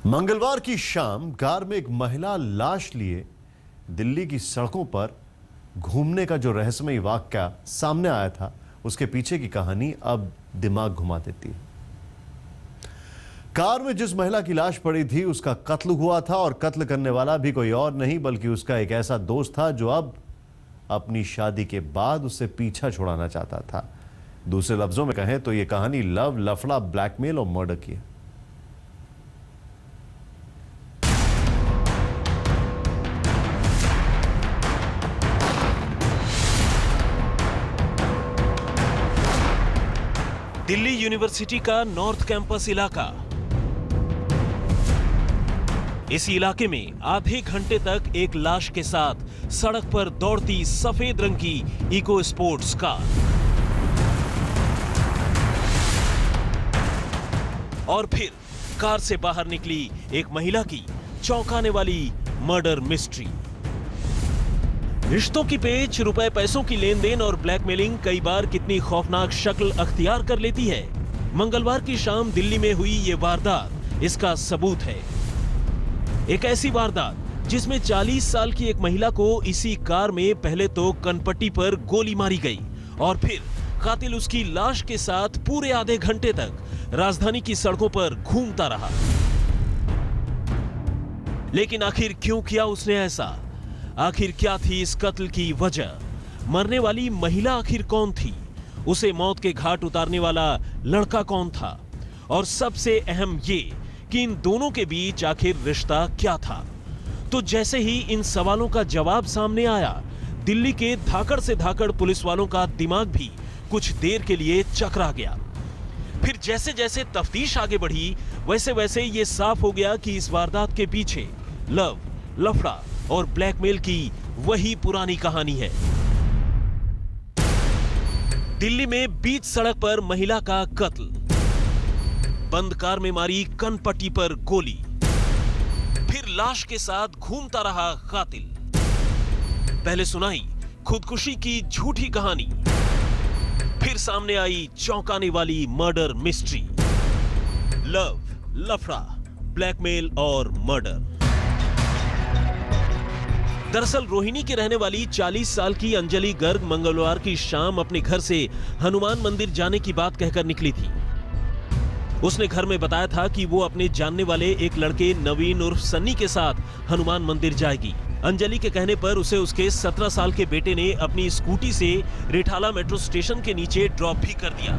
मंगलवार की शाम कार में एक महिला लाश लिए दिल्ली की सड़कों पर घूमने का जो रहस्यमयी वाकया सामने आया था, उसके पीछे की कहानी अब दिमाग घुमा देती है। कार में जिस महिला की लाश पड़ी थी उसका कत्ल हुआ था और कत्ल करने वाला भी कोई और नहीं बल्कि उसका एक ऐसा दोस्त था जो अब अपनी शादी के बाद उससे पीछा छुड़ाना चाहता था। दूसरे लफ्जों में कहें तो यह कहानी लव, लफड़ा, ब्लैकमेल और मर्डर की है। दिल्ली यूनिवर्सिटी का नॉर्थ कैंपस इलाका। इस इलाके में आधे घंटे तक एक लाश के साथ सड़क पर दौड़ती सफेद रंग की इको स्पोर्ट्स कार और फिर कार से बाहर निकली एक महिला की चौंकाने वाली मर्डर मिस्ट्री। रिश्तों की पेच, रुपए पैसों की लेन देन और ब्लैकमेलिंग कई बार कितनी खौफनाक शक्ल अख्तियार कर लेती है। मंगलवार की शाम दिल्ली में हुई ये वारदात इसका सबूत है। एक ऐसी वारदात जिसमें 40 साल की एक महिला को इसी कार में पहले तो कनपट्टी पर गोली मारी गई और फिर कातिल उसकी लाश के साथ पूरे आधे घंटे तक राजधानी की सड़कों पर घूमता रहा। लेकिन आखिर क्यों किया उसने ऐसा? आखिर क्या थी इस कत्ल की वजह? मरने वाली महिला आखिर कौन थी? उसे मौत के घाट उतारने वाला लड़का कौन था? और सबसे अहम ये कि इन दोनों के बीच आखिर रिश्ता क्या था? तो जैसे ही इन सवालों का जवाब सामने आया, दिल्ली के धाकड़ से धाकड़ पुलिस वालों का दिमाग भी कुछ देर के लिए चकरा गया। फिर जैसे जैसे तफ्तीश आगे बढ़ी, वैसे वैसे ये साफ हो गया कि इस वारदात के पीछे लव, लफड़ा और ब्लैकमेल की वही पुरानी कहानी है। दिल्ली में बीच सड़क पर महिला का कत्ल, बंद कार में मारी कनपट्टी पर गोली, फिर लाश के साथ घूमता रहा कातिल। पहले सुनाई खुदकुशी की झूठी कहानी, फिर सामने आई चौंकाने वाली मर्डर मिस्ट्री। लव, लफड़ा, ब्लैकमेल और मर्डर। दरअसल रोहिणी के रहने वाली 40 साल की अंजलि गर्ग मंगलवार की शाम अपने घर से हनुमान मंदिर जाने की बात कहकर निकली थी। उसने घर में बताया था कि वो अपने जानने वाले एक लड़के नवीन उर्फ सन्नी के साथ हनुमान मंदिर जाएगी। अंजलि के कहने पर उसे उसके 17 साल के बेटे ने अपनी स्कूटी से रिठाला मेट्रो स्टेशन के नीचे ड्रॉप भी कर दिया।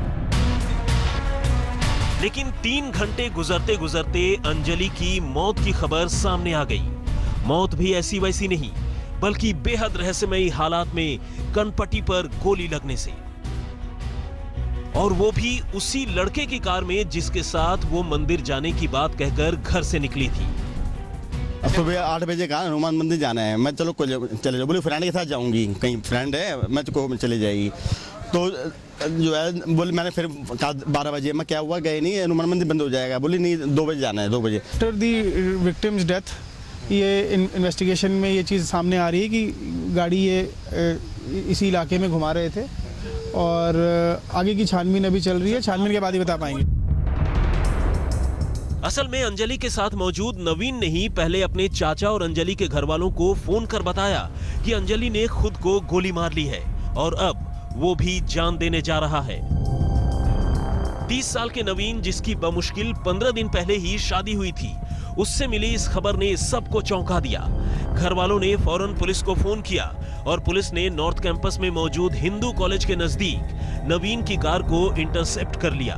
लेकिन 3 घंटे गुजरते गुजरते अंजलि की मौत की खबर सामने आ गई। मौत भी ऐसी वैसी नहीं, बल्कि बेहद रहस्यमयी हालात में कनपट्टी पर गोली लगने से, और वो भी उसी लड़के की कार में जिसके साथ वो मंदिर जाने की बात कहकर घर से निकली थी। सुबह 8 बजे कहा हनुमान मंदिर जाना है। मैं चलो चले जाओ, बोले फ्रेंड के साथ जाऊंगी, कहीं फ्रेंड है, मैं तो चले जाएगी। तो जो है बोले, मैंने फिर कहा 12 बजे, मैं क्या हुआ, गए नहीं, हनुमान मंदिर बंद हो जाएगा। बोली नहीं, 2 बजे जाना है, 2 बजे। आफ्टर दी विक्टिम्स डेथ ये इन्वेस्टिगेशन में ये चीज़ सामने आ रही है कि गाड़ी ये इसी इलाके में घुमा रहे थे और आगे की छानबीन अभी चल रही है। छानबीन के बाद ही बता पाएंगे। असल में अंजलि के साथ मौजूद नवीन ने ही पहले अपने चाचा और अंजलि के घर वालों को फोन कर बताया कि अंजलि ने खुद को गोली मार ली है और अब वो भी जान देने जा रहा है। 30 साल के नवीन, जिसकी बमुश्किल 15 दिन पहले ही शादी हुई थी, उससे मिली इस खबर ने सबको चौंका दिया। घर वालों ने फौरन पुलिस को फोन किया और पुलिस ने नॉर्थ कैंपस में मौजूद हिंदू कॉलेज के नजदीक नवीन की कार को इंटरसेप्ट कर लिया।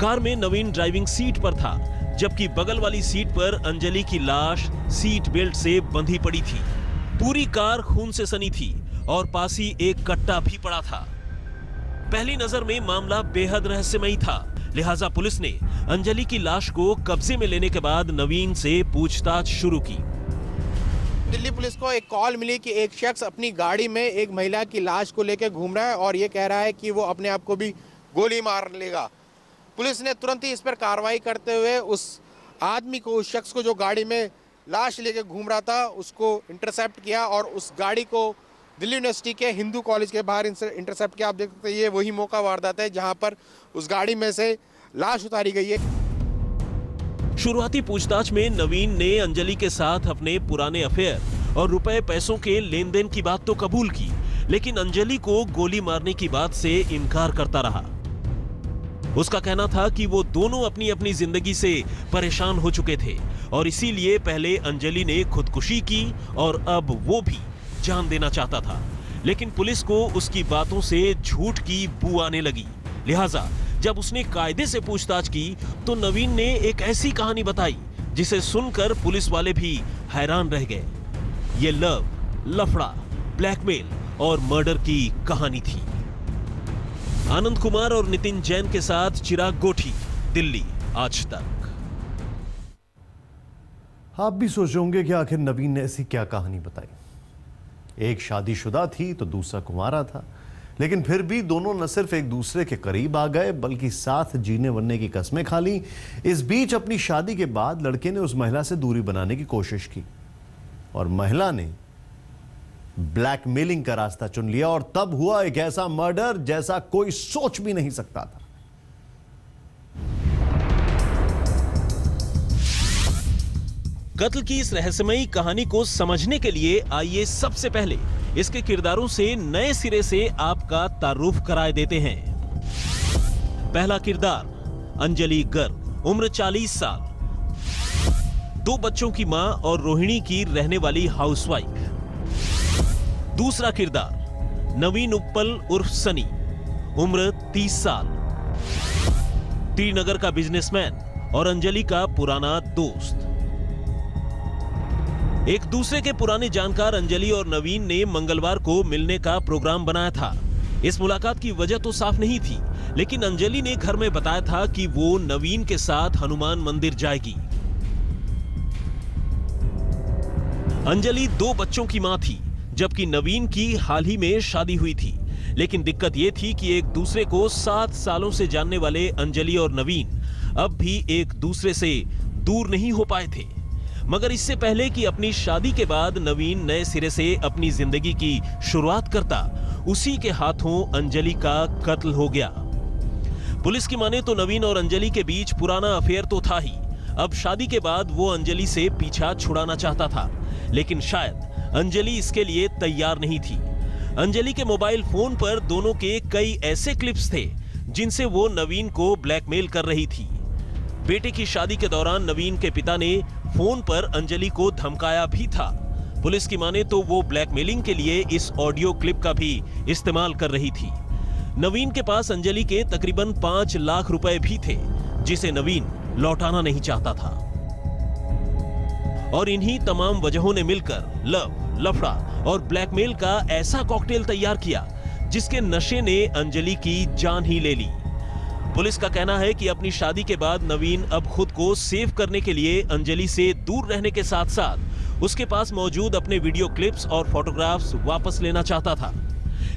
कार में नवीन ड्राइविंग सीट पर था, जबकि बगल वाली सीट पर अंजलि की लाश सीट बेल्ट से बंधी पड़ी थी। पूरी कार खून से सनी थी और पास ही एक कट्टा भी पड़ा था। पहली नजर में मामला बेहद रहस्यमयी था, लिहाजा पुलिस ने अंजलि की लाश को कब्जे में लेने के बाद नवीन से पूछताछ शुरू की। दिल्ली पुलिस को एक कॉल मिली कि एक शख्स अपनी गाड़ी में एक महिला की लाश को लेकर घूम रहा है और ये कह रहा है कि वो अपने आप को भी गोली मार लेगा। पुलिस ने तुरंत ही इस पर कार्रवाई करते हुए उस आदमी को, उस शख्स को जो गाड़ी में लाश लेकर घूम रहा था, उसको इंटरसेप्ट किया और उस गाड़ी को दिल्ली यूनिवर्सिटी के हिंदू कॉलेज के बाहर इंटरसेप्ट किया। आप देख सकते हैं ये वही मौका वारदात है जहां पर उस गाड़ी में से लाश उतारी गई है। शुरुआती पूछताछ में नवीन ने अंजलि के साथ अपने पुराने अफेयर और रुपए पैसों के लेन देन की बात तो कबूल की, लेकिन अंजलि को गोली मारने की बात से इनकार करता रहा। उसका कहना था कि वो दोनों अपनी अपनी जिंदगी से परेशान हो चुके थे और इसीलिए पहले अंजलि ने खुदकुशी की और अब वो भी जान देना चाहता था, लेकिन पुलिस को उसकी बातों से झूठ की बू आने लगी। लिहाजा जब उसने कायदे से पूछताछ की तो नवीन ने एक ऐसी कहानी बताई जिसे सुनकर पुलिस वाले भी हैरान रह गए। ये लव, लफड़ा, ब्लैकमेल और मर्डर की कहानी थी। आनंद कुमार और नितिन जैन के साथ चिराग गोठी, दिल्ली आज तक। आप भी सोच रहे होंगे कि आखिर नवीन ने ऐसी क्या कहानी बताई। एक शादीशुदा थी तो दूसरा कुंवारा था, लेकिन फिर भी दोनों न सिर्फ एक दूसरे के करीब आ गए बल्कि साथ जीने बनने की कस्में खा ली। इस बीच अपनी शादी के बाद लड़के ने उस महिला से दूरी बनाने की कोशिश की और महिला ने ब्लैकमेलिंग का रास्ता चुन लिया और तब हुआ एक ऐसा मर्डर जैसा कोई सोच भी नहीं सकता था। कत्ल की इस रहस्यमयी कहानी को समझने के लिए आइए सबसे पहले इसके किरदारों से नए सिरे से आपका तारुफ कराए देते हैं। पहला किरदार अंजलि गर्ग, उम्र 40 साल, 2 बच्चों की मां और रोहिणी की रहने वाली हाउसवाइफ। दूसरा किरदार नवीन उप्पल उर्फ सनी, उम्र 30 साल, श्रीनगर का बिजनेसमैन और अंजलि का पुराना दोस्त। एक दूसरे के पुराने जानकार अंजलि और नवीन ने मंगलवार को मिलने का प्रोग्राम बनाया था। इस मुलाकात की वजह तो साफ नहीं थी, लेकिन अंजलि ने घर में बताया था कि वो नवीन के साथ हनुमान मंदिर जाएगी। अंजलि 2 बच्चों की मां थी, जबकि नवीन की हाल ही में शादी हुई थी। लेकिन दिक्कत यह थी कि एक दूसरे को 7 सालों से जानने वाले अंजलि और नवीन अब भी एक दूसरे से दूर नहीं हो पाए थे। मगर इससे पहले कि अपनी शादी के बाद नवीन नए सिरे से अपनी जिंदगी की शुरुआत करता, उसी के हाथों अंजलि का कत्ल हो गया। पुलिस की माने तो नवीन और अंजलि के बीच पुराना अफेयर तो था ही, अब शादी के बाद वो अंजलि से पीछा छुड़ाना चाहता था, लेकिन शायद अंजलि इसके लिए तैयार नहीं थी। अंजलि के मोबाइल फोन पर दोनों के कई ऐसे क्लिप्स थे जिनसे वो नवीन को ब्लैकमेल कर रही थी। बेटे की शादी के दौरान नवीन के पिता ने फोन पर अंजलि को धमकाया भी था। पुलिस की माने तो वो ब्लैकमेलिंग के लिए इस ऑडियो क्लिप का भी इस्तेमाल कर रही थी। नवीन के पास अंजलि के तकरीबन 5 लाख रुपए भी थे, जिसे नवीन लौटाना नहीं चाहता था। और इन्हीं तमाम वजहों ने मिलकर लव, लफड़ा और ब्लैकमेल का ऐसा कॉकटेल तैयार किया जिसके नशे ने अंजलि की जान ही ले ली। पुलिस का कहना है कि अपनी शादी के बाद नवीन अब खुद को सेव करने के लिए अंजलि से दूर रहने के साथ साथ उसके पास मौजूद अपने वीडियो क्लिप्स और फोटोग्राफ्स वापस लेना चाहता था,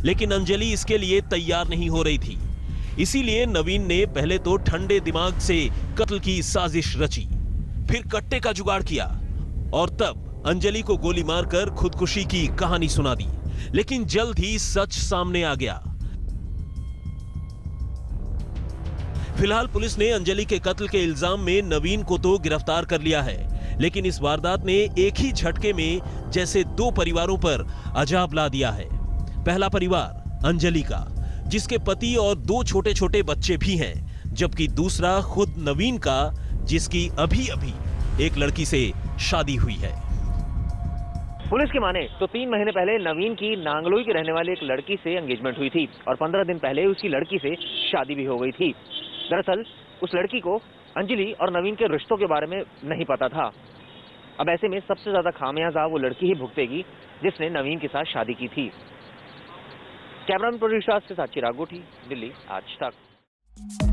लेकिन अंजलि इसके लिए तैयार नहीं हो रही थी। इसीलिए नवीन ने पहले तो ठंडे दिमाग से कत्ल की साजिश रची, फिर कट्टे का जुगाड़ किया और तब अंजलि को गोली मारकर खुदकुशी की कहानी सुना दी। लेकिन जल्द ही सच सामने आ गया। फिलहाल पुलिस ने अंजलि के कत्ल के इल्जाम में नवीन को तो गिरफ्तार कर लिया है, लेकिन इस वारदात ने एक ही झटके में जैसे 2 परिवारों पर अजाब ला दिया है। पहला परिवार अंजलि का, जिसके पति और 2 छोटे छोटे बच्चे भी हैं, जबकि दूसरा खुद नवीन का, जिसकी अभी अभी एक लड़की से शादी हुई है। पुलिस की माने तो 3 महीने पहले नवीन की नांगलोई के रहने वाली एक लड़की से एंगेजमेंट हुई थी और 15 दिन पहले उसकी लड़की से शादी भी हो गई थी। दरअसल उस लड़की को अंजलि और नवीन के रिश्तों के बारे में नहीं पता था। अब ऐसे में सबसे ज्यादा खामियाजा वो लड़की ही भुगतेगी जिसने नवीन के साथ शादी की थी। कैमरामैन प्रोड्यूसर के साथ चिराग गोठी, दिल्ली आज तक।